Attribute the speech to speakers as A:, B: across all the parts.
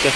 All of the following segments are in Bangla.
A: ওকে।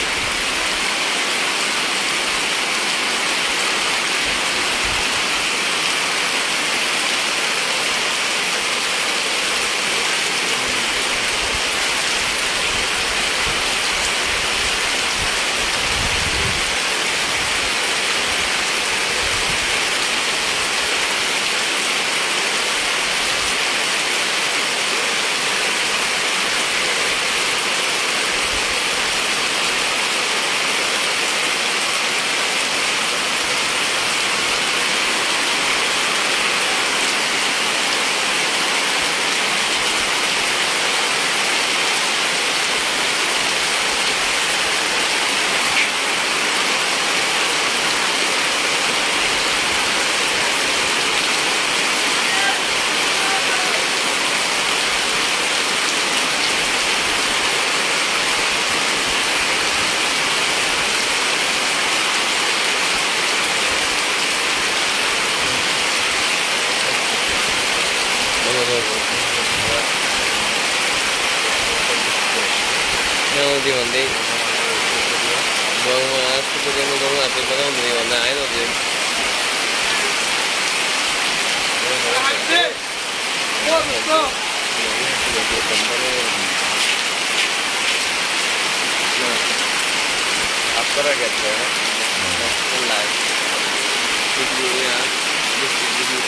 B: di mandi buang mas kemudian buang api pada di mana itu dia apa lagi tu? Live video ya, video.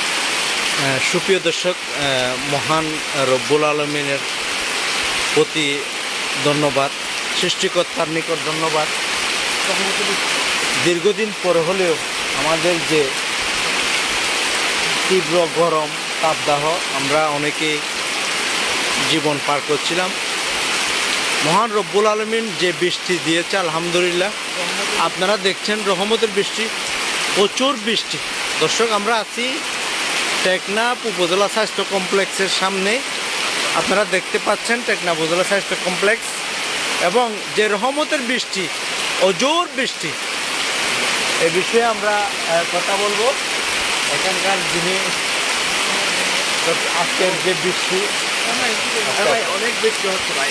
A: সুপ্রিয় দর্শক, মহান রব্বুল আলমিনের প্রতি ধন্যবাদ, সৃষ্টিকর্তার নিকট ধন্যবাদ। দীর্ঘদিন পরে হলেও আমাদের যে তীব্র গরম তাপদাহ আমরা অনেকেই জীবন পার করছিলাম, মহান রব্বুল আলমিন যে বৃষ্টি দিয়েছে আলহামদুলিল্লাহ। আপনারা দেখছেন রহমতের বৃষ্টি, প্রচুর বৃষ্টি। দর্শক, আমরা আছি টেকনাফ উপজেলা স্বাস্থ্য কমপ্লেক্সের সামনে। আপনারা দেখতে পাচ্ছেন টেকনাফ উপজেলা স্বাস্থ্য কমপ্লেক্স, এবং যে রহমতের বৃষ্টি, অজোর বৃষ্টি, এ বিষয়ে আমরা কথা বলবো। এখানকার যিনি আজকের যে বৃষ্টি,
C: অনেক বৃষ্টি হচ্ছে ভাই,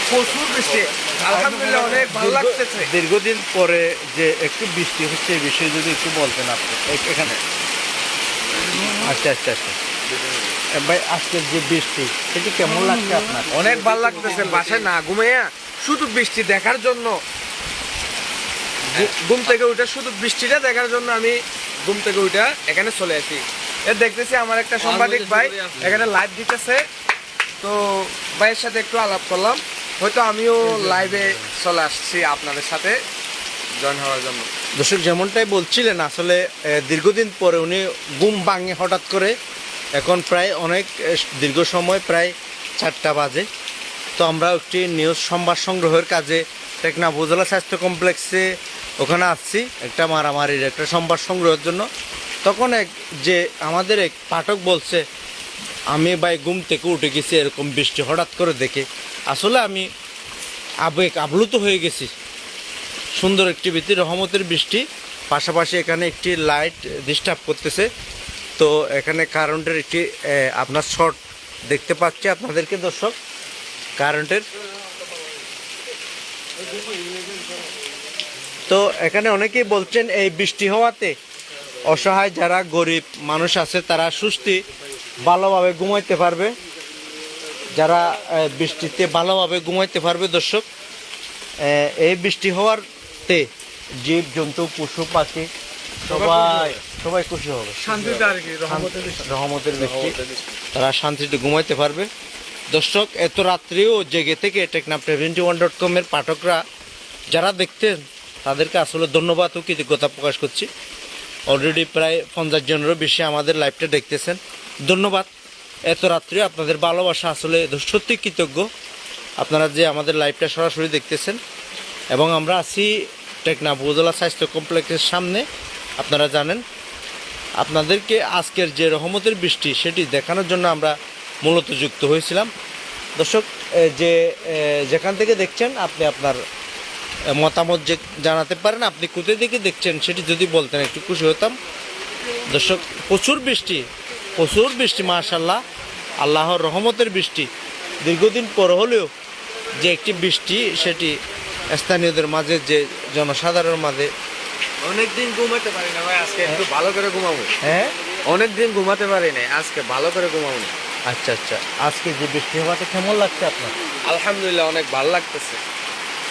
C: প্রচুর বৃষ্টি, আলহামদুলিল্লাহ অনেক ভালো লাগতেছে।
A: দীর্ঘদিন পরে যে একটু বৃষ্টি হচ্ছে এই বিষয়ে যদি একটু বলতেন আপনি এখানে। আচ্ছা আচ্ছা আচ্ছা ভাই, আজকের যে বৃষ্টি সেটি কেমন লাগছে আপনার?
C: অনেক ভালো লাগতেছে, বাসায় না ঘুমাইয়া শুধু বৃষ্টি দেখার জন্য, ঘুম থেকে উঠে শুধু বৃষ্টিটা দেখার জন্য আমি ঘুম থেকে উঠে এখানে চলে আসি। দেখতেছি আমার একটা সাংবাদিক ভাই এখানে লাইভ দিতেছে, তো ভাইয়ের সাথে একটু আলাপ করলাম, হয়তো আমিও লাইভে চলে আসছি আপনাদের সাথে জয়েন হওয়ার জন্য।
A: দর্শক, যেমনটাই বলছিলেন, আসলে দীর্ঘদিন পরে উনি ঘুম ভাঙে হঠাৎ করে। এখন প্রায় অনেক দীর্ঘ সময়, প্রায় 4টা বাজে। তো আমরা একটি নিউজ সংবাদ সংগ্রহের কাজে টেকনাফ উপজেলা স্বাস্থ্য কমপ্লেক্সে ওখানে আসছি একটা মারামারির একটা সংবাদ সংগ্রহের জন্য। তখন আমাদের এক পাঠক বলছে, আমি ভাই ঘুম থেকে উঠে গেছি এরকম বৃষ্টি হঠাৎ করে দেখে, আসলে আমি আপ্লুত হয়ে গেছি। সুন্দর একটি বৃষ্টি, রহমতের বৃষ্টি, পাশাপাশি এখানে একটি লাইট ডিস্টার্ব করতেছে। তো এখানে কারেন্টের একটি আপনার শর্ট দেখতে পাচ্ছি আপনাদেরকে দর্শক, কারেন্টের। তো এখানে অনেকেই বলছেন এই বৃষ্টি হওয়াতে অসহায় যারা গরিব মানুষ আছে তারা সুস্থি ভালোভাবে ঘুমাইতে পারবে, যারা বৃষ্টিতে ভালোভাবে ঘুমাইতে পারবে। দর্শক, এই বৃষ্টি হওয়ারতে জীব জন্তু পশু পাখি সবাই খুশি হবে,
C: শান্তিতে আর কি,
A: রহমতের বৃষ্টি, তারা শান্তিতে ঘুমাইতে পারবে। দর্শক, এত রাত্রেও জেগে থেকে টেকনাফ 21.com এর পাঠকরা যারা দেখতেন তাদেরকে আসলে ধন্যবাদ ও কৃতজ্ঞতা প্রকাশ করছি। অলরেডি প্রায় 50 জনেরও বেশি আমাদের লাইভটা দেখতেছেন, ধন্যবাদ। এত রাত্রেও আপনাদের ভালোবাসা, আসলে সত্যি কৃতজ্ঞ আপনারা যে আমাদের লাইভটা সরাসরি দেখতেছেন। এবং আমরা আছি টেকনাফ উপজেলা স্বাস্থ্য কমপ্লেক্সের সামনে। আপনারা জানেন, আপনাদেরকে আজকের যে রহমতের বৃষ্টি সেটি দেখানোর জন্য আমরা মূলত যুক্ত হয়েছিলাম। দর্শক, যেখান থেকে দেখছেন আপনি আপনার মতামত জানাতে পারেন, আপনি কোথায় থেকে দেখছেন সেটি যদি বলতেন একটু খুশি হতাম। দর্শক, প্রচুর বৃষ্টি, মাশাআল্লাহ, আল্লাহর রহমতের বৃষ্টি। দীর্ঘদিন পর হলেও যে একটি বৃষ্টি সেটি স্থানীয়দের মাঝে, যে জনসাধারণের মাঝে।
C: অনেকদিন ঘুমাতে পারি না ভাই, আজকে একটু ভালো করে ঘুমাবো।
A: হ্যাঁ,
C: অনেকদিন ঘুমাতে পারি না, আজকে ভালো করে ঘুমাবো।
A: আচ্ছা আচ্ছা। আজকে যে বৃষ্টি হওয়াতে কেমন লাগছে আপনার?
C: আলহামদুলিল্লাহ অনেক ভালো লাগতেছে।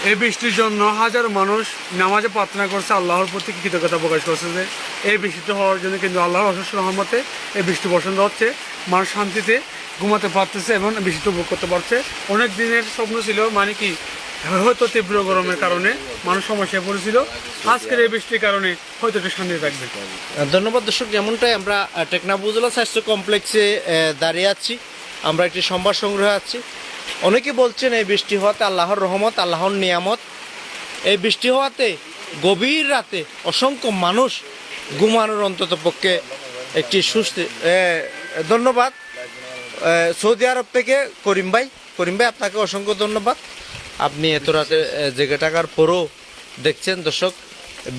D: এই বৃষ্টির জন্য হাজারো মানুষ নামাজে প্রার্থনা করছে, আল্লাহর প্রতি কৃতজ্ঞতা প্রকাশ করছে যে এই বৃষ্টিটা হওয়ার জন্য কিন্তু আল্লাহর অশেষ রহমতে এই বৃষ্টি বসন্ত হচ্ছে, মানুষ শান্তিতে ঘুমাতে পারতেছে এবং বৃষ্টি উপভোগ করতে পারছে। অনেক দিনের স্বপ্ন ছিল, মানে কি হয়তো তীব্র গরমের কারণে মানুষ সমস্যায় পড়েছিল, আজকের এই বৃষ্টির কারণে হয়তো একটু শান্তি থাকবে।
A: ধন্যবাদ দর্শক। যেমনটাই আমরা টেকনাফ উপজেলা স্বাস্থ্য কমপ্লেক্সে দাঁড়িয়ে আছি, আমরা একটি সংবাদ সংগ্রহে আছি। অনেকে বলছেন এই বৃষ্টি হওয়াতে আল্লাহর রহমত, আল্লাহর নিয়ামত। এই বৃষ্টি হওয়াতে গভীর রাতে অসংখ্য মানুষ ঘুমানোর অন্তত পক্ষে একটি সুস্থ। ধন্যবাদ সৌদি আরব থেকে করিম ভাই। করিম ভাই, আপনাকে অসংখ্য ধন্যবাদ। আপনি এত রাতে জেগে থাকার পরও দেখছেন দর্শক,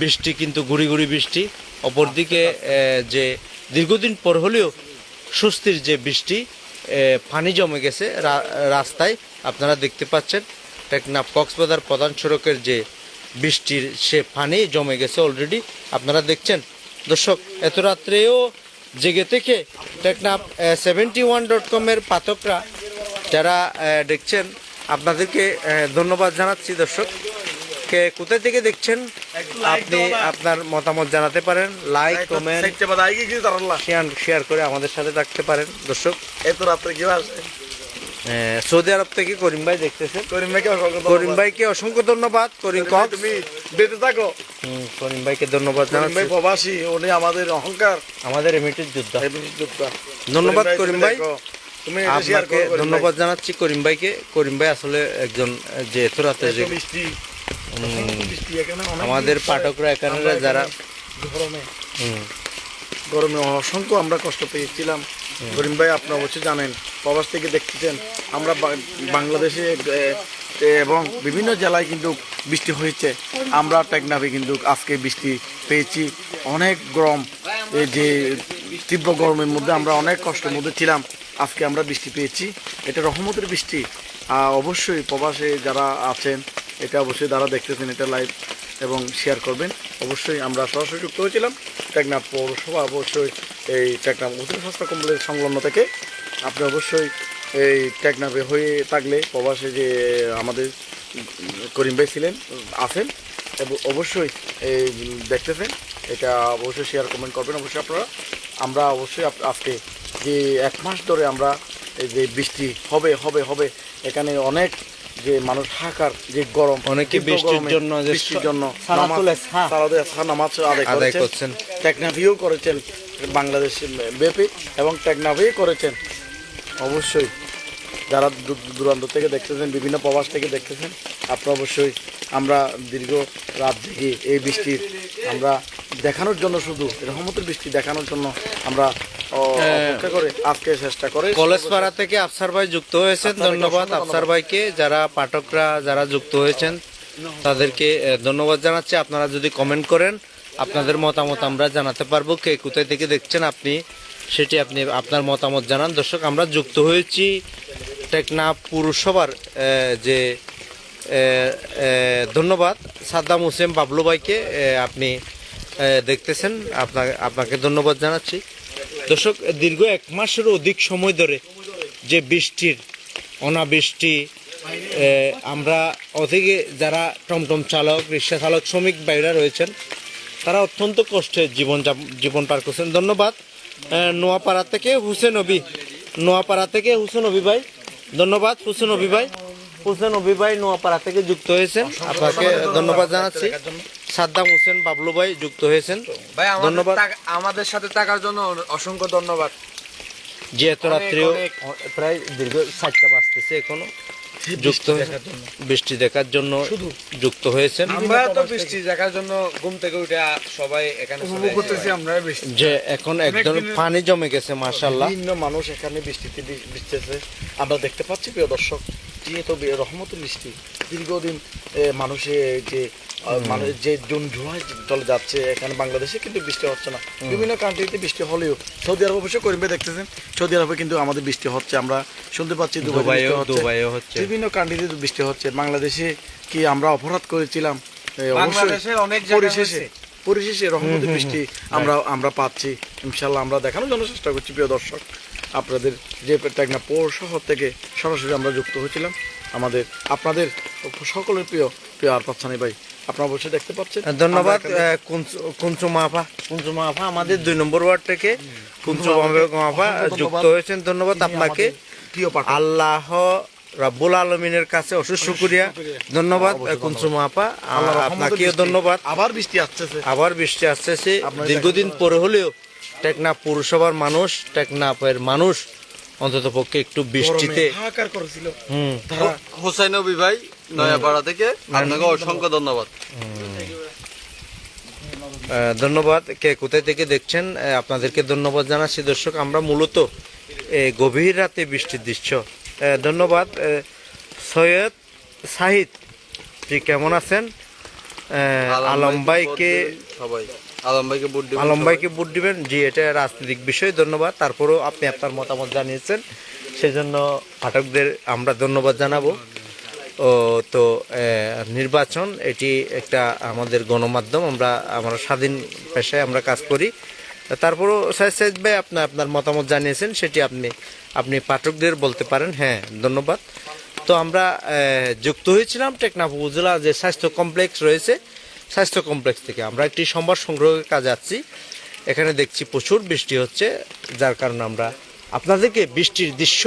A: বৃষ্টি কিন্তু গুড়ি গুড়ি বৃষ্টি। অপরদিকে যে দীর্ঘদিন পর হলেও স্বস্তির যে বৃষ্টি, পানি জমে গেছে রাস্তায়, আপনারা দেখতে পাচ্ছেন। টেকনাফ কক্সবাজার প্রধান সড়কের যে বৃষ্টির সে পানি জমে গেছে অলরেডি, আপনারা দেখছেন দর্শক। এত রাত্রেও জেগে থেকে টেকনাফ 71.com-এর পাঠকরা যারা দেখছেন, আপনাদেরকে ধন্যবাদ জানাচ্ছি দর্শক। কে কোথায় থেকে দেখছেন আপনি আপনার মতামত জানাতে পারেন, লাইক কমেন্ট শেয়ার করে আমাদের সাথে থাকতে পারেন দর্শক।
C: এত রাত্রে কি আসে?
A: সৌদি আরব থেকে করিম ভাই দেখতেছেন। করিম ভাইকে অসংখ্য ধন্যবাদ। করিম
C: তুমি বেঁচে থাকো।
A: করিম ভাইকে ধন্যবাদ জানাচ্ছি।
C: প্রবাসী, উনি আমাদের অহংকার,
A: আমাদের এমিটির যোদ্ধা।
C: যোদ্ধা।
A: ধন্যবাদ করিম ভাই,
C: তুমি
A: আপনাকে ধন্যবাদ জানাচ্ছি করিম ভাইকে। করিম ভাই আসলে একজন যে এত রাতে যে আমাদের পাঠকরা এখানে যারা
C: গরমে অসংখ্য আমরা কষ্ট পেয়েছিলাম। করিম ভাই, আপনি অবশ্যই জানেন, প্রবাস থেকে দেখতেছেন, আমরা বাংলাদেশে এবং বিভিন্ন জেলায় কিন্তু বৃষ্টি হয়েছে। আমরা টেকনাফে কিন্তু আজকে বৃষ্টি পেয়েছি। অনেক গরম, এই যে তীব্র গরমের মধ্যে আমরা অনেক কষ্টের মধ্যে ছিলাম, আজকে আমরা বৃষ্টি পেয়েছি। এটা রহমতের বৃষ্টি। অবশ্যই প্রবাসে যারা আছেন, এটা অবশ্যই যারা দেখতেছেন এটা লাইভ এবং শেয়ার করবেন। অবশ্যই আমরা সরাসরি যুক্ত হয়েছিলাম টেকনাফ পৌরসভা, অবশ্যই এই টেকনাফ উপজেলা স্বাস্থ্য কমপ্লেক্স সংলগ্ন থেকে। আপনি অবশ্যই এই টেকনাফে হয়ে থাকলে প্রবাসে যে আমাদের করিম ভাই ছিলেন আছেন, এবং অবশ্যই এই দেখতেছেন, এটা অবশ্যই শেয়ার কমেন্ট করবেন অবশ্যই আপনারা। আমরা অবশ্যই আজকে যে 1 মাস ধরে আমরা এই যে বৃষ্টি হবে হবে হবে, এখানে অনেক যে মানুষ হাহাকার, যে গরম,
A: অনেকে বৃষ্টির জন্য
C: নামাজ আদায় করছেন, টেকনাফিও করেছেন, বাংলাদেশ ব্যাপী এবং টেকনাফেই করেছেন। অবশ্যই যারা দূরান্ত থেকে দেখতেছেন, বিভিন্ন প্রবাস থেকে দেখতেছেন, আপনারা অবশ্যই আমরা দীর্ঘ রাত জেগে এই বৃষ্টির আমরা দেখানোর জন্য, শুধু রহমতের বৃষ্টি দেখানোর জন্য আমরা অপেক্ষা করে আজকে চেষ্টা করে।
A: কলেজপাড়া থেকে আফসার ভাই যুক্ত হয়েছেন, ধন্যবাদ আফসার ভাইকে। যারা পাঠকরা যারা যুক্ত হয়েছেন তাদেরকে ধন্যবাদ জানাচ্ছি। আপনারা যদি কমেন্ট করেন, আপনাদের মতামত আমরা জানাতে পারবো। কে কোথায় থেকে দেখছেন আপনি সেটি আপনি আপনার মতামত জানান। দর্শক, আমরা যুক্ত হয়েছি টেকনাফ পুরসভার যে ধন্যবাদ সাদ্দাম হোসেন বাবলু ভাইকে, আপনি দেখতেছেন, আপনাকে ধন্যবাদ জানাচ্ছি। দর্শক, দীর্ঘ 1 মাসেরও অধিক সময় ধরে যে বৃষ্টির অনাবৃষ্টি, আমরা ওদিকে যারা টমটম চালক, রিক্সা চালক, শ্রমিক ভাইরা রয়েছেন, তারা অত্যন্ত কষ্টে জীবন পার করছেন। ধন্যবাদ নোয়াপাড়া থেকে হুসেন অবি, নোয়াপাড়া থেকে হুসেন অবি ভাই, ধন্যবাদ হুসেন অবি ভাই। হুসেন অবি ভাই নোয়াপাড়া থেকে যুক্ত হয়েছেন, আপনাকে ধন্যবাদ জানাচ্ছি। সাদ্দাম হোসেন বাবলু ভাই যুক্ত হয়েছেন, ধন্যবাদ।
C: আমাদের সাথে থাকার জন্য অসংখ্য ধন্যবাদ।
A: যে এত রাত্রেও প্রায় দীর্ঘ 4টা বাজতেছে এখনো যুক্ত বৃষ্টি দেখার জন্য যুক্ত হয়েছেন।
C: আমরা তো বৃষ্টি দেখার জন্য ঘুম থেকে উঠে সবাই এখানে উপভোগ করতেছি। আমরা
A: যে এখন একদম পানি জমে গেছে, মাশাআল্লাহ।
C: বিভিন্ন মানুষ এখানে বৃষ্টিতে ভিজতেছে, আমরা দেখতে পাচ্ছি প্রিয় দর্শক।
E: যে এত রহমতের বৃষ্টি দীর্ঘদিন মানুষে যে মানুষ যে জন জুয়ায় চলে যাচ্ছে এখানে বাংলাদেশে কিন্তু বৃষ্টি হচ্ছে না বিভিন্ন কান্ট্রিতে বৃষ্টি হলেও সৌদি আরব অবশ্য করিমে দেখতেছেন সৌদি আরবে কিন্তু আমাদের বৃষ্টি হচ্ছে আমরা শুনতে পাচ্ছি
A: দুবাইও হচ্ছে
E: বিভিন্ন কান্ট্রিতে বৃষ্টি হচ্ছে বাংলাদেশে কি আমরা অপরাধ করেছিলাম
C: বাংলাদেশে অনেক জায়গায় হয়েছে।
E: পরিশেষে রহমতের বৃষ্টি আমরা পাচ্ছি ইনশাল্লাহ আমরা দেখানোর জন্য চেষ্টা করছি প্রিয় দর্শক আপনাদের যে টেকনাফ পৌর শহর থেকে সরাসরি আমরা যুক্ত হয়েছিলাম আপনাদের সকলের প্রিয় আরফাত সানি ভাই আপনারা অবশ্যই দেখতে পাচ্ছেন
A: ধন্যবাদ কুঞ্চুমা আপা আমাদের 2 নম্বর ওয়ার্ড থেকে কুঞ্চুমা আপা যুক্ত হয়েছেন ধন্যবাদ আপনাকে
E: প্রিয় পাঠক
A: আল্লাহ রাব্বুল আলমিনের কাছে অশেষ শুকরিয়া ধন্যবাদ কুঞ্চুমা আপা আপনাকেও ধন্যবাদ
E: আবার বৃষ্টি আসছে
A: দীর্ঘদিন পরে হলেও টেকনাফ পৌরসভার মানুষ টেকনাফের মানুষ অন্তত পক্ষে একটু বৃষ্টিতে
E: হাহাকার করেছিল
B: হোসাইন নবী ভাই নয়াপাড়া থেকে আপনাকে অসংখ্য ধন্যবাদ।
A: ধন্যবাদ কে কোথায় থেকে দেখছেন আপনাদেরকে ধন্যবাদ জানাচ্ছি দর্শক আমরা মূলত গভীর রাতে বৃষ্টির দৃশ্য ধন্যবাদ সৈয়দ সাহিদ জি কেমন আছেন আলম ভাইকে
B: সবাই
A: আলম ভাইকে ভোট দিবেন জি এটা রাজনৈতিক বিষয় ধন্যবাদ তারপরেও আপনি আপনার মতামত জানিয়েছেন সেজন্য পাঠকদের আমরা ধন্যবাদ জানাবো তো নির্বাচন এটি একটা আমাদের গণমাধ্যম আমরা স্বাধীন পেশায় আমরা কাজ করি তারপরও সাইদ ভাই আপনার মতামত জানিয়েছেন সেটি আপনি পাঠকদের বলতে পারেন হ্যাঁ ধন্যবাদ তো আমরা যুক্ত হয়েছিলাম টেকনাফ উপজেলা যে স্বাস্থ্য কমপ্লেক্স রয়েছে স্বাস্থ্য কমপ্লেক্স থেকে আমরা একটি সংবাদ সংগ্রহের কাজে যাচ্ছি এখানে দেখছি প্রচুর বৃষ্টি হচ্ছে যার কারণে আমরা আপনাদেরকে বৃষ্টির দৃশ্য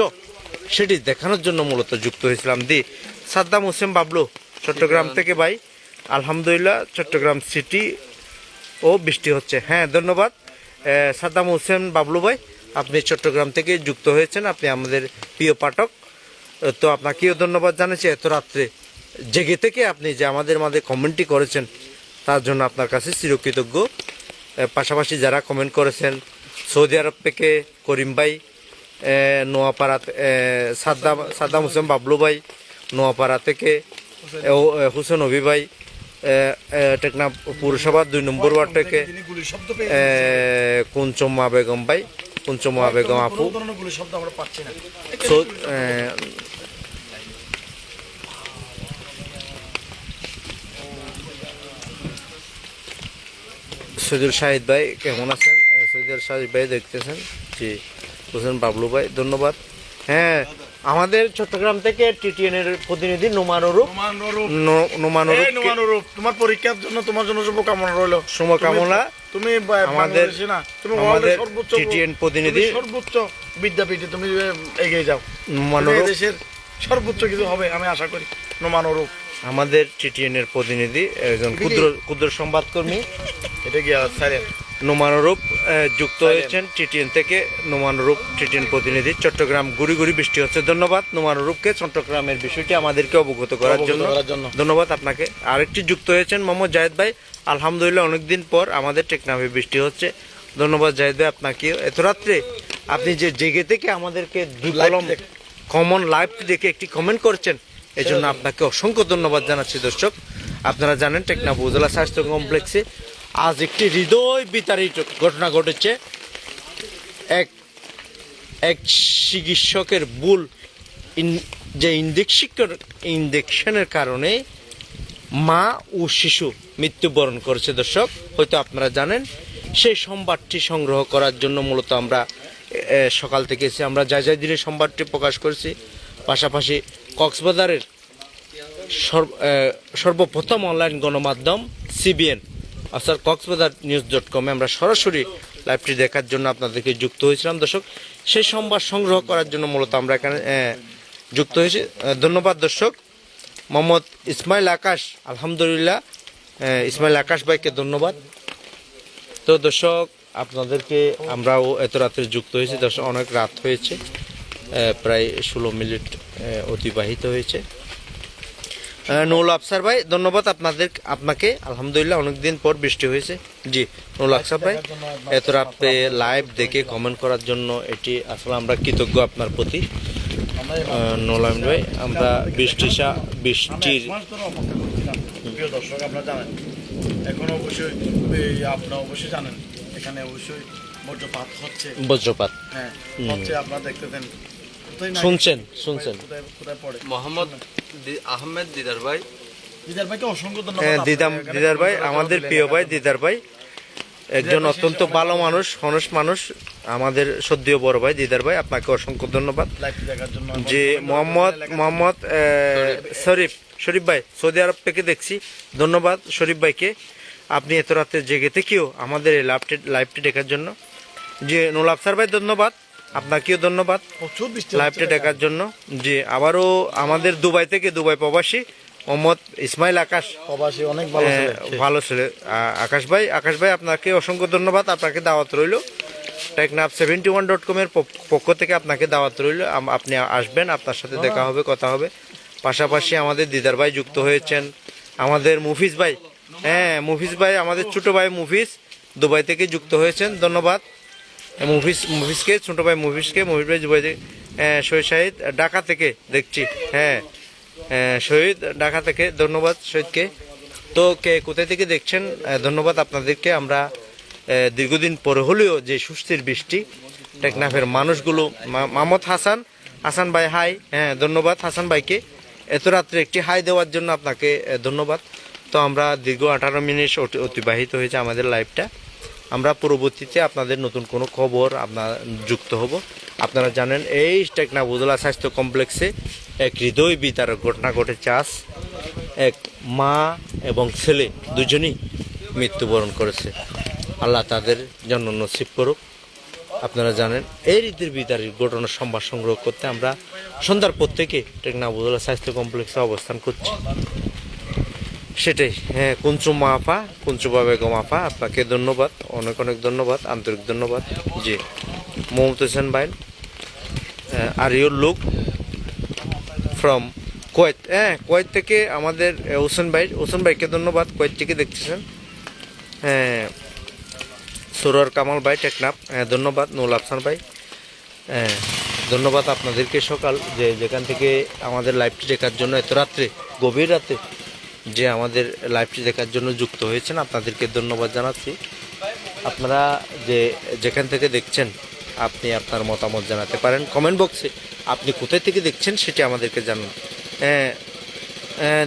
A: সেটি দেখানোর জন্য মূলত যুক্ত হয়েছিলাম সাদ্দাম হোসেন বাবলু চট্টগ্রাম থেকে ভাই আলহামদুলিল্লাহ চট্টগ্রাম সিটি ও বৃষ্টি হচ্ছে হ্যাঁ ধন্যবাদ সাদ্দাম হোসেন বাবলু ভাই আপনি চট্টগ্রাম থেকে যুক্ত হয়েছেন আপনি আমাদের প্রিয় পাঠক তো আপনাকেও ধন্যবাদ জানাচ্ছি এত রাত্রে জেগে থেকে আপনি যে আমাদের মাঝে কমেন্টটি করেছেন তার জন্য আপনার কাছে চিরকৃতজ্ঞ পাশাপাশি যারা কমেন্ট করেছেন সৌদি আরব থেকে করিম ভাই নোয়াপাড়া সাদ্দাম হোসেন বাবলু ভাই নোয়াপাড়া থেকে হুসেন অভি ভাই টেকনাফ পৌরসভা 2 নম্বর ওয়ার্ড থেকে কুঞ্চম্মা বেগম ভাই কুঞ্চম্মা বেগম আপু সৈয়দুল শাহিদ ভাই কেমন আছেন সৈয়দুল শাহিদ ভাই দেখতেছেন জি হোসেন বাবলু ভাই ধন্যবাদ হ্যাঁ আমাদের চট্টগ্রাম থেকে টিটিএন এর প্রতিনিধি নোমানুরূপ
E: তোমার পরীক্ষার জন্য তোমার জন্য শুভকামনা রইল
A: শুভকামনা
E: তুমি
A: আমাদের
E: তুমি
A: টিটিএন প্রতিনিধি
E: সর্বোচ্চ বিদ্যাপীঠে তুমি এগিয়ে যাও
A: নোমানুরূপ
E: দেশের সর্বোচ্চ কিছু হবে আমি আশা করি নোমানুরূপ
A: আমাদের টিটিএন এর প্রতিনিধি একজন ক্ষুদ্র সংবাদকর্মী
E: এটা কি সাইলেন্ট
A: নোমানুরূপ যুক্ত হয়েছেন টিটিএন থেকে নোমানুরূপ টিটিএন প্রতিনিধি চট্টগ্রাম গুড়ি বৃষ্টি হচ্ছে ধন্যবাদ নোমানুরূপকে চট্টগ্রামের বিষয়টি আমাদেরকে অবগত করার জন্য ধন্যবাদ আপনাকে আরেকটি যুক্ত হয়েছেন মোহাম্মদ জাহেদ ভাই আলহামদুলিল্লাহ অনেকদিন পর আমাদের টেকনাফে বৃষ্টি হচ্ছে ধন্যবাদ জাহেদ ভাই আপনাকে এত রাত্রে আপনি যে জেগে থেকে আমাদেরকে কমন লাইভ দেখে একটি কমেন্ট করছেন এই জন্য আপনাকে অসংখ্য ধন্যবাদ জানাচ্ছি দর্শক আপনারা জানেন টেকনাফ উপজেলা স্বাস্থ্য কমপ্লেক্সে আজ একটি হৃদয় বিতাড়িত ঘটনা ঘটেছে এক চিকিৎসকের ভুল যে ইনজেকশনের কারণে মা ও শিশু মৃত্যুবরণ করেছে দর্শক হয়তো আপনারা জানেন সেই সংবাদটি সংগ্রহ করার জন্য মূলত আমরা সকাল থেকে এসে আমরা যাই দিনে সংবাদটি প্রকাশ করেছি পাশাপাশি কক্সবাজারের সর্বপ্রথম অনলাইন গণমাধ্যম সিবিএন অর্থাৎ কক্সবাজার.নিউজ.com আমরা সরাসরি লাইভটি দেখার জন্য আপনাদেরকে যুক্ত হয়েছিলাম দর্শক সেই সংবাদ সংগ্রহ করার জন্য মূলত আমরা এখানে যুক্ত হয়েছি ধন্যবাদ দর্শক মোহাম্মদ ইসমাইল আকাশ আলহামদুলিল্লাহ ইসমাইল আকাশ ভাইকে ধন্যবাদ তো দর্শক আপনাদেরকে আমরাও এত রাত্রে যুক্ত হয়েছি দর্শক অনেক রাত হয়েছে প্রায় 16 মিনিট অতিবাহিত হয়েছে নুল আফসার ভাই ধন্যবাদ আপনাকে আলহামদুলিল্লাহ অনেকদিন পর বৃষ্টি হয়েছে জি নুল আফসার ভাই এত রাতে লাইভ দেখে কমেন্ট করার জন্য এটি আসলে আমরা কৃতজ্ঞ আপনার প্রতি নোলাম ভাই আমরা বৃষ্টির
E: এক মাস ধরে অপেক্ষা করছিলাম প্রিয় দর্শক, আপনারা জানেন এখন অবশ্যই আপনারা অবশ্যই জানেন এখানে অবশ্যই বজ্রপাত হচ্ছে।
A: বজ্রপাত
E: হ্যাঁ হচ্ছে, আপনারা দেখতেছেন কোথায় না
A: শুনছেন
E: কোথায় কোথায় পড়ে।
B: মোহাম্মদ আহমেদ দিদার ভাই,
E: দিদার ভাইকে অসংখ্য ধন্যবাদ।
A: হ্যাঁ,
E: আপনারা
A: দিদার ভাই
E: এখানে
A: আমাদের প্রিয় ভাই দিদার ভাই একজন অত্যন্ত ভালো মানুষ, হনস মানুষ, আমাদের সদ্যীয় বড় ভাই দিদার ভাই, আপনাকে অসংখ্য ধন্যবাদ।
E: লাইভটি দেখার জন্য
A: যে মোহাম্মদ শরীফ ভাই সৌদি আরব থেকে দেখছি, ধন্যবাদ শরীফ ভাইকে, আপনি এত রাতে জেগে থেকেও আমাদের এই লাইভটি দেখার জন্য। যে নুল আফসার ভাই ধন্যবাদ, আপনাকেও ধন্যবাদ
E: প্রচুর বৃষ্টি
A: লাইভটি দেখার জন্য। যে আবারও আমাদের দুবাই থেকে দুবাই প্রবাসী মোহাম্মদ ইসমাইল আকাশ,
E: প্রবাসী অনেক ভালো ছেলে।
A: ভালো ছেলে আকাশ ভাই আপনাকে অসংখ্য ধন্যবাদ, আপনাকে দাওয়াত রইল। টেকনাফ 71.com এর পক্ষ থেকে আপনাকে দাওয়াত রইল, আপনি আসবেন, আপনার সাথে দেখা হবে, কথা হবে। পাশাপাশি আমাদের দিদার ভাই যুক্ত হয়েছেন, আমাদের মুফিজ ভাই, হ্যাঁ মুফিজ ভাই আমাদের ছোট ভাই মুফিজ দুবাই থেকে যুক্ত হয়েছেন, ধন্যবাদ মুফিজকে, ছোট ভাই মুফিজ ভাই দুবাই থেকে। শহীদ শাহিদ ঢাকা থেকে দেখছি, হ্যাঁ শহীদ ঢাকা থেকে, ধন্যবাদ শহীদকে। তো কে কোথায় থেকে দেখছেন ধন্যবাদ আপনাদেরকে। আমরা দীর্ঘদিন পরে হলেও যে সুস্থির বৃষ্টি টেকনাফের মানুষগুলো, মাহমুদ হাসান ভাই হাই, হ্যাঁ ধন্যবাদ হাসান ভাইকে এত রাত্রে একটি হাই দেওয়ার জন্য আপনাকে ধন্যবাদ। তো আমরা দীর্ঘ 18 মিনিট অতিবাহিত হয়েছে আমাদের লাইভটা। আমরা পরবর্তীতে আপনাদের নতুন কোনো খবর আপনার যুক্ত হব। আপনারা জানেন এই টেকনাফ উপজেলা স্বাস্থ্য কমপ্লেক্সে এক হৃদয় বিতারক ঘটনা ঘটেছে আজ। এক মা এবং ছেলে দুজনই মৃত্যুবরণ করেছে, আল্লাহ তাদের জন্য নসিব করুক। আপনারা জানেন এই রীতির বিতারের ঘটনার সংবাদ সংগ্রহ করতে আমরা সন্ধ্যার পর থেকে টেকনাফ উপজেলা স্বাস্থ্য কমপ্লেক্সে অবস্থান করছি। সেটাই, হ্যাঁ কুঞ্চুবা বেগম আপা, আপনাকে ধন্যবাদ, অনেক অনেক ধন্যবাদ, আন্তরিক ধন্যবাদ। জি মোহাম্মদ হোসেন ভাই, আর ইউর লুক ফ্রম কুয়েত, হ্যাঁ কুয়েত থেকে আমাদের হোসেন ভাইকে ধন্যবাদ, কুয়েত থেকে দেখতেছেন। হ্যাঁ সুরর কামাল ভাই টেকনাফ, হ্যাঁ ধন্যবাদ। নুল আফসান ভাই, হ্যাঁ ধন্যবাদ আপনাদেরকে সকাল যেখান থেকে আমাদের লাইভটি দেখার জন্য এত রাত্রে গভীর রাতে যে আমাদের লাইভটি দেখার জন্য যুক্ত হয়েছেন, আপনাদেরকে ধন্যবাদ জানাচ্ছি। আপনারা যেখান থেকে দেখছেন আপনি আপনার মতামত জানাতে পারেন কমেন্ট বক্সে, আপনি কোথায় থেকে দেখছেন সেটি আমাদেরকে জানান।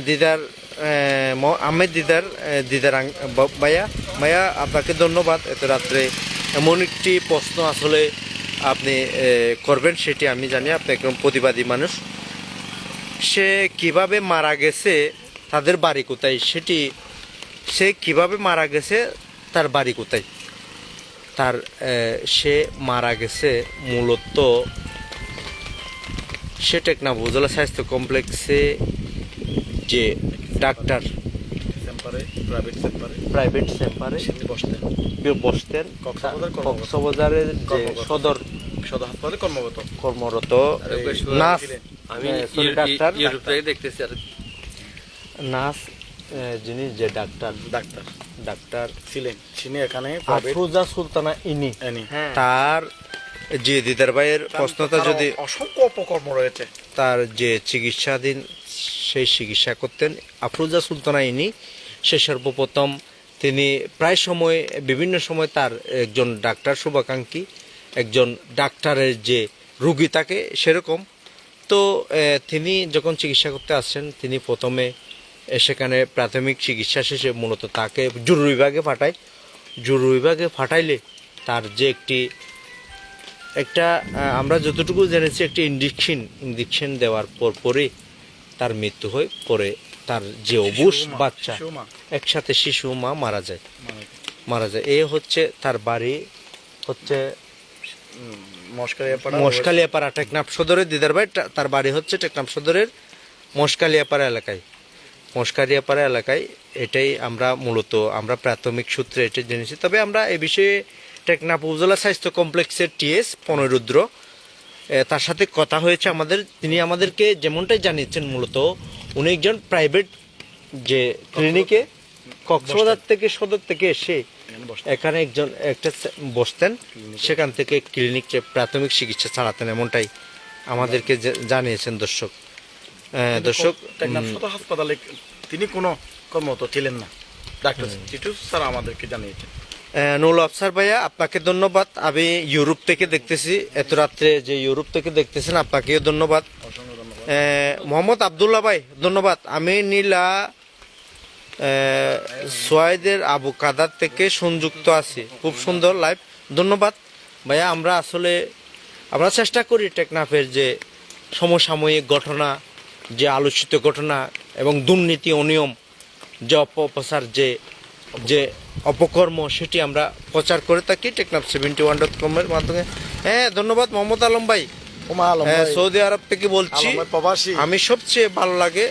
A: দিদার আহমেদ দিদার ভাইয়া আপনাকে ধন্যবাদ, এত রাত্রে এমন একটি প্রশ্ন আসলে আপনি করবেন সেটি আমি জানি, আপনি একদম প্রতিবাদী মানুষ। সে কিভাবে মারা গেছে, তাদের বাড়ি কোথায়, সে কিভাবে মারা গেছে, তার বাড়ি কোথায়, সে মারা গেছে মূলত সে টেকনাফ উপজেলা স্বাস্থ্য কমপ্লেক্সে যে ডাক্তার প্রাইভেট চেম্বারে বসতেন, কক্সবাজারের যে সদর
E: হাসপাতালে
A: কর্মরত নার্স,
B: আমি
A: ডাক্তার
B: ইউটিউব থেকে দেখতেছি আর
A: নার্স যিনি যে ডাক্তার
E: ছিলেন, তিনি এখানে
A: আফরোজা সুলতানা ইনি,
E: হ্যাঁ।
A: তার যে দিদার ভাইয়ের প্রশ্নটা যদি
E: অসংখ্য অপকর্ম রয়েছে,
A: তার যে চিকিৎসাধীন সেই চিকিৎসা করতেন আফরোজা সুলতানা ইনি। সে সর্বপ্রথম তিনি প্রায় সময় বিভিন্ন সময় তার একজন ডাক্তার শুভাকাঙ্ক্ষী, একজন ডাক্তারের যে রুগী থাকে সেরকম। তো তিনি যখন চিকিৎসা করতে আসছেন, তিনি প্রথমে সেখানে প্রাথমিক চিকিৎসা শেষে মূলত তাকে জরুরি বিভাগে ফাটাইলে তার যে একটা আমরা যতটুকু জেনেছি একটি ইঞ্জেকশন দেওয়ার পরে তার মৃত্যু হয়। পরে তার যে অবুশ বাচ্চা, একসাথে শিশু মা মারা যায়। এই হচ্ছে তার বাড়ি হচ্ছে মশকালিয়াপাড়া টেকনাফ সদরের দিদার ভাই, তার বাড়ি হচ্ছে টেকনাফ সদরের মশকালিয়াপাড়া এলাকায়। এটাই আমরা প্রাথমিক সূত্রে এটা জেনেছি। তবে আমরা এই বিষয়ে টেকনাফ উপজেলা স্বাস্থ্য কমপ্লেক্সের টিএস পনরুদ্র, তার সাথে কথা হয়েছে আমাদের। তিনি আমাদেরকে যেমনটাই জানিয়েছেন, মূলত উনি একজন প্রাইভেট যে ক্লিনিকে কক্সবাজার থেকে সদর থেকে এসে এখানে একটা বসতেন, সেখান থেকে ক্লিনিক প্রাথমিক চিকিৎসা চালাতেন, এমনটাই আমাদেরকে জানিয়েছেন দর্শক। দর্শক
E: টেকনাফ সদর হাসপাতালে তিনি কোনো কর্মরত ছিলেন না, ডাক্তার টিটু স্যার আমাদেরকে জানিয়েছেন।
A: নুল আফসার ভাইয়া আপনাকে ধন্যবাদ। আমি ইউরোপ থেকে দেখতেছি, এত রাত্রে যে ইউরোপ থেকে দেখতেছেন আপনাকেও ধন্যবাদ। মোহাম্মদ আবদুল্লাহ ভাই ধন্যবাদ। আমি নীলা সোয়াইদের আবু কাদার থেকে সংযুক্ত আছি, খুব সুন্দর লাইভ, ধন্যবাদ ভাইয়া। আমরা আসলে আমরা চেষ্টা করি টেকনাফের যে সমসাময়িক ঘটনা, যে আলোচিত ঘটনা এবং দুর্নীতি অনিয়ম, যে অপপ্রচার, যে অপকর্ম, সেটি আমরা প্রচার করে থাকি টেকনাফ 71.com এর মাধ্যমে। হ্যাঁ ধন্যবাদ মোহাম্মদ আলম ভাই। সৌদি আরব থেকে বলছি,
E: প্রবাসী
A: আমি সবচেয়ে ভালো লাগে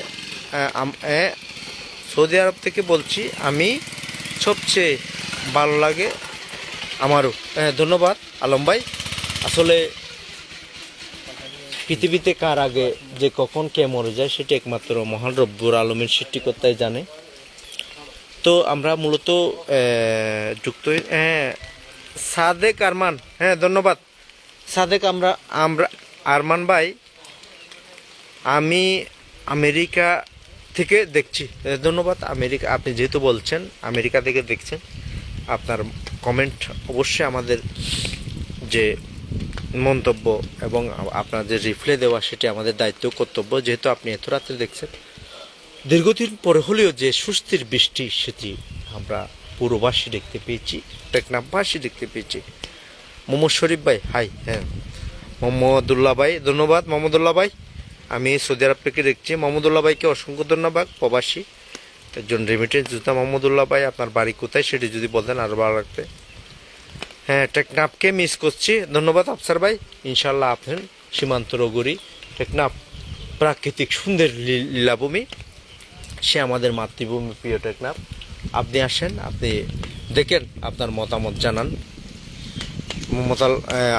A: সৌদি আরব থেকে বলছি, আমি সবচেয়ে ভালো লাগে আমারও। ধন্যবাদ আলম ভাই। আসলে পৃথিবীতে কার আগে যে কখন কে মরে যায় সেটি একমাত্র মহান রব্বুল আলমীর সৃষ্টিকর্তাই জানে। তো আমরা মূলত যুক্ত সাদেক আরমান, হ্যাঁ ধন্যবাদ সাদেক। আমরা আরমান ভাই, আমি আমেরিকা থেকে দেখছি, ধন্যবাদ। আমেরিকা, আপনি যেহেতু বলছেন আমেরিকা থেকে দেখছেন, আপনার কমেন্ট অবশ্যই আমাদের যে মন্তব্য এবং আপনার যে রিপ্লাই দেওয়া সেটি আমাদের দায়িত্ব কর্তব্য। যেহেতু আপনি এত রাত্রে দেখছেন, দীর্ঘদিন পরে হলেও যে স্বস্তির বৃষ্টি সেটি আমরা পুরোবাসী দেখতে পেয়েছি, টেকনাফবাসী দেখতে পেয়েছি। মোহাম্মদ শরীফ ভাই হাই, হ্যাঁ মোহাম্মদুল্লাহ ভাই ধন্যবাদ। মোহাম্মদুল্লাহ ভাই আমি সৌদি আরব থেকে দেখছি, মোহাম্মদুল্লাহ ভাইকে অসংখ্য ধন্যবাদ। প্রবাসী একজন রেমিটেন্স যোদ্ধা মোহাম্মদুল্লাহ ভাই, আপনার বাড়ি কোথায় সেটি যদি বলতেন আরও ভালো লাগবে। হ্যাঁ টেকনাফকে মিস করছি, ধন্যবাদ আফসার ভাই। ইনশাল্লাহ আপনার সীমান্ত নগরী টেকনাফ প্রাকৃতিক সুন্দর লীলাভূমি, সে আমাদের মাতৃভূমি প্রিয় টেকনাফ। আপনি আসেন, আপনি দেখেন, আপনার মতামত জানান। মোহাম্মদ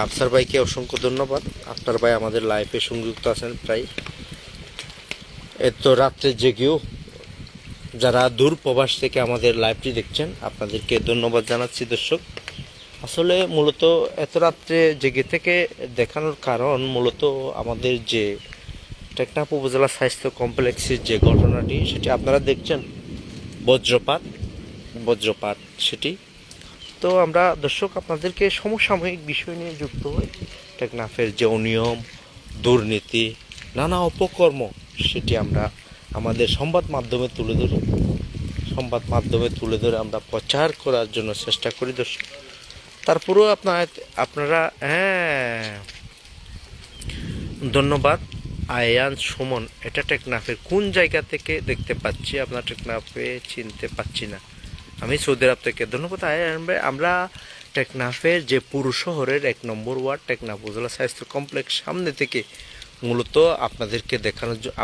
A: আফসার ভাইকে অসংখ্য ধন্যবাদ। আফসার ভাই আমাদের লাইফে সংযুক্ত আছেন প্রায় এত রাত্রে জেগেও। যারা দূর প্রবাস থেকে আমাদের লাইভটি দেখছেন আপনাদেরকে ধন্যবাদ জানাচ্ছি দর্শক। আসলে মূলত এত রাত্রে জেগে থেকে দেখানোর কারণ মূলত আমাদের যে টেকনাফ উপজেলা স্বাস্থ্য কমপ্লেক্সের যে ঘটনাটি সেটি আপনারা দেখছেন, বজ্রপাত সেটি। তো আমরা দর্শক আপনাদেরকে সমসাময়িক বিষয় নিয়ে যুক্ত হই, টেকনাফের যে অনিয়ম, দুর্নীতি, নানা অপকর্ম সেটি আমরা আমাদের সংবাদ মাধ্যমে তুলে ধরে আমরা প্রচার করার জন্য চেষ্টা করি দর্শক। তারপরেও আপনারা ধন্যবাদ আয়ান সুমন। এটা টেকনাফের কোন জায়গা থেকে দেখতে পাচ্ছি, আপনার টেকনাফে চিনতে পাচ্ছি না, আমি সৌদি আরব থেকে। ধন্যবাদ আয়ান ভাই। আমরা টেকনাফের যে পুর শহরের 1 নম্বর ওয়ার্ড টেকনাফ উপজেলা স্বাস্থ্য কমপ্লেক্স সামনে থেকে মূলত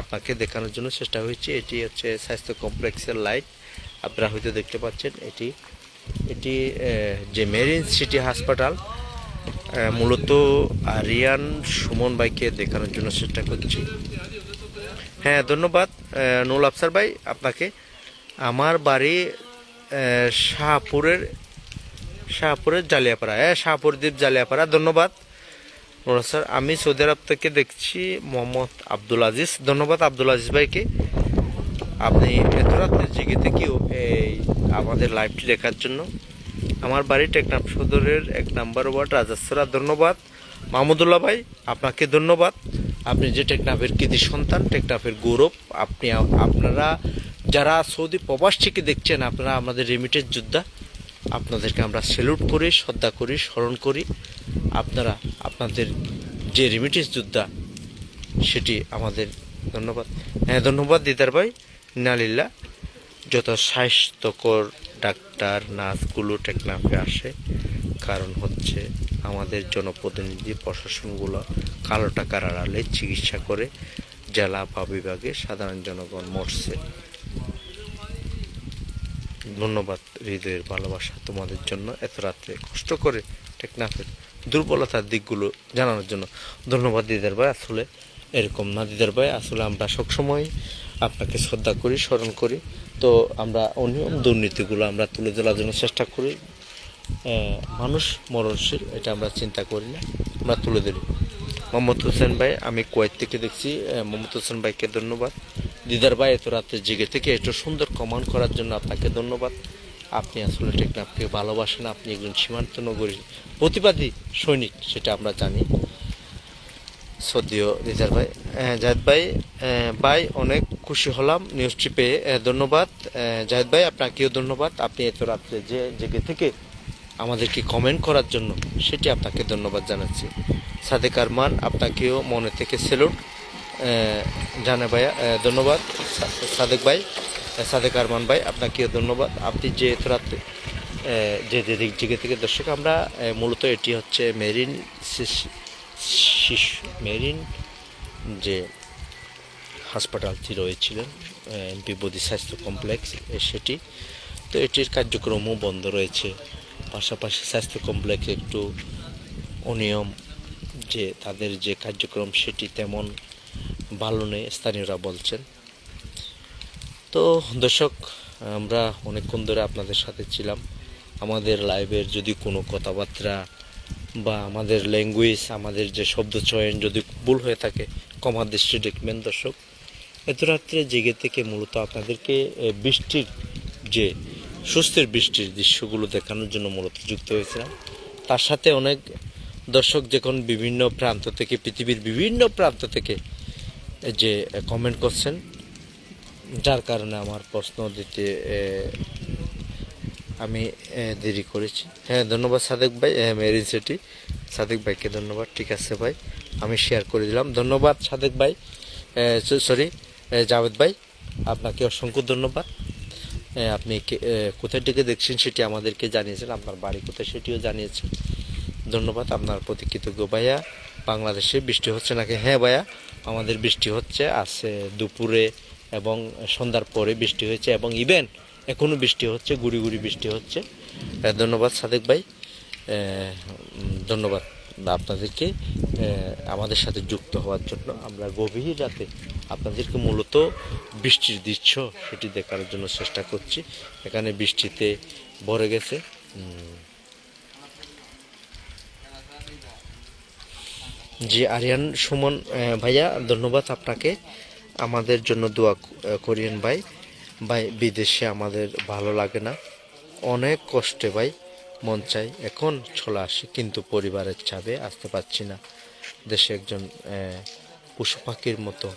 A: আপনাকে দেখানোর জন্য চেষ্টা হয়েছে। এটি হচ্ছে স্বাস্থ্য কমপ্লেক্সের লাইট, আপনারা হয়তো দেখতে পাচ্ছেন। এটি যে মেরিন সিটি হাসপাতাল, মূলত আরিয়ান সুমন ভাইকে দেখানোর জন্য চেষ্টা করছি। হ্যাঁ ধন্যবাদ নুল আফসার ভাই আপনাকে। আমার বাড়ি শাহপুরের জালিয়াপাড়া, শাহপুর দ্বীপ জালিয়াপাড়া, ধন্যবাদ স্যার। আমি সৌদি আরব থেকে দেখছি মোহাম্মদ আব্দুল আজিজ, ধন্যবাদ আব্দুল আজিজ ভাইকে। আপনি এত রাত্রে জেগে থেকেও এই আমাদের লাইভটি দেখার জন্য। আমার বাড়ি টেকনাফ সদরের 1 নম্বর ওয়ার্ড রাজাসরা, ধন্যবাদ মাহমুদুল্লাহ ভাই আপনাকে ধন্যবাদ। আপনি যে টেকনাফের কৃতি সন্তান, টেকনাফের গৌরব। আপনারা যারা সৌদি প্রবাস থেকে দেখছেন, আপনারা আমাদের রেমিটেন্স যোদ্ধা, আপনাদেরকে আমরা স্যালুট করি, শ্রদ্ধা করি, স্মরণ করি। আপনাদের যে রেমিটেন্স যোদ্ধা সেটি আমাদের ধন্যবাদ। হ্যাঁ ধন্যবাদ দিদার ভাই। ইন্নালিল্লাহ। যত স্বাস্থ্যকর ডাক্তার নার্সগুলো টেকনাফে আসে, কারণ হচ্ছে আমাদের জনপ্রতিনিধি প্রশাসনগুলো কালো টাকার আড়ালে চিকিৎসা করে জেলা বা বিভাগে সাধারণ জনগণ মরছে। ধন্যবাদ, হৃদয়ের ভালোবাসা তোমাদের জন্য, এত রাত্রে কষ্ট করে টেকনাফের দুর্বলতার দিকগুলো জানানোর জন্য। ধন্যবাদ দিদার ভাই। আসলে এরকম না দিদার ভাই, আসলে আমরা সবসময় আপনাকে শ্রদ্ধা করি, স্মরণ করি। তো আমরা অনিয়ম দুর্নীতিগুলো আমরা তুলে ধরার জন্য চেষ্টা করি। মানুষ মরণশীল, এটা আমরা চিন্তা করি না, আমরা তুলে ধরি। মোহাম্মদ হোসেন ভাই, আমি কুয়েত থেকে দেখছি। মোহাম্মদ হোসেন ভাইকে ধন্যবাদ। দিদার ভাই, এত রাত্রে জেগে থেকে এত সুন্দর কমান করার জন্য আপনাকে ধন্যবাদ। আপনি আসলে টেকনাফকে ভালোবাসেন, আপনি একজন সীমান্ত নগরীর প্রতিবাদী সৈনিক, সেটা আমরা জানি। সদ্য দিদার ভাই, জাহেদ ভাই, ভাই অনেক খুশি হলাম নিউজটি পেয়ে, ধন্যবাদ। জাহেদ ভাই, আপনাকেও ধন্যবাদ। আপনি এত রাত্রে যে জেগে থেকে আমাদেরকে কমেন্ট করার জন্য, সেটি আপনাকে ধন্যবাদ জানাচ্ছি। সাদেক আরমান, আপনাকেও মনে থেকে সেলুট জানে ভাইয়া, ধন্যবাদ। সাদেক ভাই, সাদেক আরমান ভাই, আপনাকেও ধন্যবাদ। আপনি যে এত রাত্রে যে জেগে থেকে দর্শক, আমরা মূলত এটি হচ্ছে মেরিন মেরিন যে হাসপাতালটি রয়েছিলেন, এমপি বদি স্বাস্থ্য কমপ্লেক্স, সেটি তো এটির কার্যক্রমও বন্ধ রয়েছে। পাশাপাশি স্বাস্থ্য কমপ্লেক্স একটু অনিয়ম, যে তাদের যে কার্যক্রম সেটি তেমন ভালো নেই, স্থানীয়রা বলছেন। তো দর্শক, আমরা অনেকক্ষণ ধরে আপনাদের সাথে ছিলাম। আমাদের লাইভের যদি কোনো কথাবার্তা বা আমাদের ল্যাঙ্গুয়েজ, আমাদের যে শব্দ চয়ন যদি ভুল হয়ে থাকে, ক্ষমার দৃষ্টি দেখবেন দর্শক। এত রাত্রে জেগে থেকে মূলত আপনাদেরকে বৃষ্টির যে স্বস্তির বৃষ্টির দৃশ্যগুলো দেখানোর জন্য মূলত যুক্ত হয়েছিলাম। তার সাথে অনেক দর্শক যখন বিভিন্ন প্রান্ত থেকে, পৃথিবীর বিভিন্ন প্রান্ত থেকে যে কমেন্ট করছেন, যার কারণে আমার প্রশ্ন দিতে আমি দেরি করেছি। হ্যাঁ, ধন্যবাদ সাদেক ভাই, মেরিন সিটি সাদেক ভাইকে ধন্যবাদ। ঠিক আছে ভাই, আমি শেয়ার করে দিলাম। ধন্যবাদ সাদেক ভাই, সরি জাভেদ ভাই, আপনাকে অসংখ্য ধন্যবাদ। আপনি কোথায় থেকে দেখছেন সেটি আমাদেরকে জানিয়েছেন, আপনার বাড়ি কোথায় সেটিও জানিয়েছেন। ধন্যবাদ, আপনার প্রতি কৃতজ্ঞ ভাইয়া। বাংলাদেশে বৃষ্টি হচ্ছে নাকি? হ্যাঁ ভাইয়া, আমাদের বৃষ্টি হচ্ছে। আজকে দুপুরে এবং সন্ধ্যার পরে বৃষ্টি হয়েছে, এবং ইভেন এখনও বৃষ্টি হচ্ছে, গুড়ি গুড়ি বৃষ্টি হচ্ছে। ধন্যবাদ সাদেক ভাই, ধন্যবাদ আপনাদেরকে আমাদের সাথে যুক্ত হওয়ার জন্য। আমরা গভীর রাতে আপনাদেরকে মূলত বৃষ্টির দৃশ্য সেটি দেখানোর জন্য চেষ্টা করছি। এখানে বৃষ্টিতে ভরে গেছে। জি আরিয়ান সুমন ভাইয়া, ধন্যবাদ আপনাকে। আমাদের জন্য দোয়া করিয়েন ভাই। ভাই, বিদেশে আমাদের ভালো লাগে না, অনেক কষ্টে ভাই মন চাই এখন চলে আসি, কিন্তু পরিবারের চাপে আসতে পারছি না। দেশে একজন পশু পাখির মতো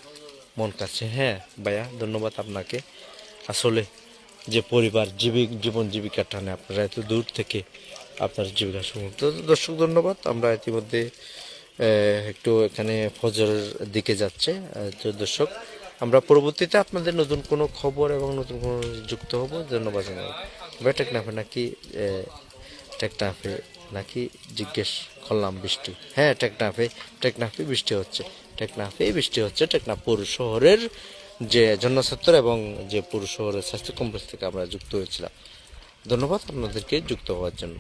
A: মন কাছে। হ্যাঁ ভাইয়া, ধন্যবাদ আপনাকে। আসলে যে পরিবার জীবন জীবিকা টানে আপনারা এত দূর থেকে আপনার জীবিকা সমর্থ। দর্শক ধন্যবাদ। আমরা ইতিমধ্যে একটু এখানে ফজরের দিকে যাচ্ছে। তো দর্শক, আমরা পরবর্তীতে আপনাদের নতুন কোনো খবর এবং নতুন কোনো যুক্ত হব। ধন্যবাদ জানাই। টেকনাফে নাকি টেকনাফে নাকি জিজ্ঞেস করলাম বৃষ্টি? হ্যাঁ, টেকনাফে বৃষ্টি হচ্ছে। টেকনাফ পৌর শহরের যে জনস্বাস্থ্য এবং যে পৌর শহরের স্বাস্থ্য কমপ্লেক্স থেকে আমরা যুক্ত হয়েছিলাম। ধন্যবাদ আপনাদেরকে যুক্ত হওয়ার জন্য।